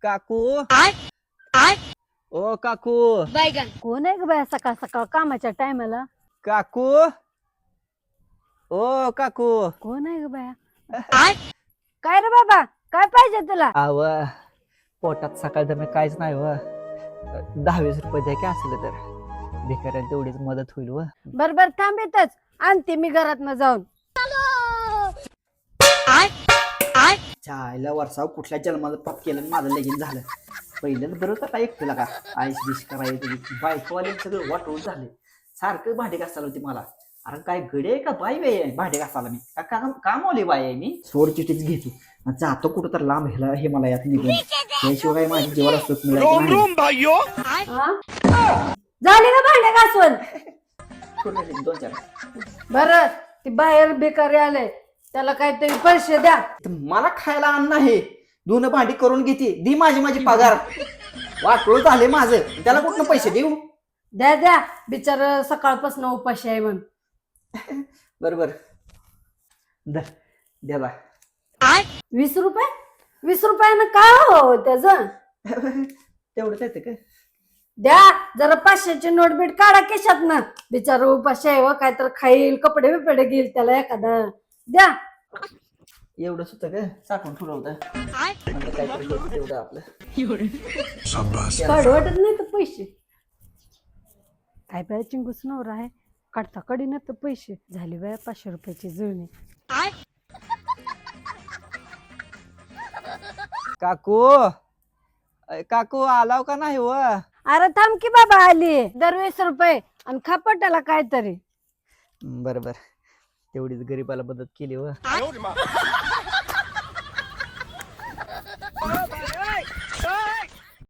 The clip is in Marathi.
काकू ओ काकू कोण आहे ग बाया सकाळ सकाळ कामाच्या टायमाला? काकू ओ काकू कोण आहे ग बाया? काय रे बाबा, काय पाहिजे तुला? आव पोटात सकाळ दरम्यान काहीच नाही व 10-20 रुपये द्या की असले तर भिकाऱ्याला तेवढीच मदत होईल व बर बर थांब येतच आणते मी घरात न जाऊन. चायला वर्षाव कुठल्या जन्माचं पाप केलं आणि माझं लगीन झालं. पहिल्यांदा बरं होतं काय एकटीला का आईस डिश करायचं बायकोवाले सगळं वाटवून झाले. सारखं भांडे घासायला होती मला. अरे काय गडे आहे का बाई बाई आहे भांडे घासायला मी काम आले बाई आहे मी सोड चिठीच घेतो जातो कुठं तर लांब ह्याला हे मला यात निघून त्याशिवाय माझ्या जीवाला सुख मिळायचं झाली ना भांडे घासवण? नाही. 2-4 बर ती बाहेर भिकारी आले त्याला काहीतरी पैसे द्या. तर मला खायला अन्न आहे दोन भांडी करून घेते दी माझी पगार वाटोळ झाले माझं त्याला कुठनं पैसे देऊ. द्या द्या बिचार सकाळपासून उपाशी आहे म्हणून. बरोबर द्या बा 20 रुपये? 20 रुपयानं काय हो त्याच? तेवढंच येतं का द्या जरा 500ची नोट बीट काढा केशात ना. बिचार उपाशी आहे व काय तर खाईल कपडे बिपडे घेईल त्याला एखादा द्या. एवढंच होतं का साठवून ठेवलं होतं काहीतरी होतं तेवढं आपलं काढ वाटत नाही तर पैसे काय बाय चिंगूस नवरा आहे काढता कडी ना तर पैसे झाले बाया 500 रुपयाची जुळणी. काकू काकू आलाव का नाही व अरे थांब की बाबा आली दर 20 रुपये आणि खापटाला काहीतरी. बरोबर तेवढीच गरीबाला मदत केली व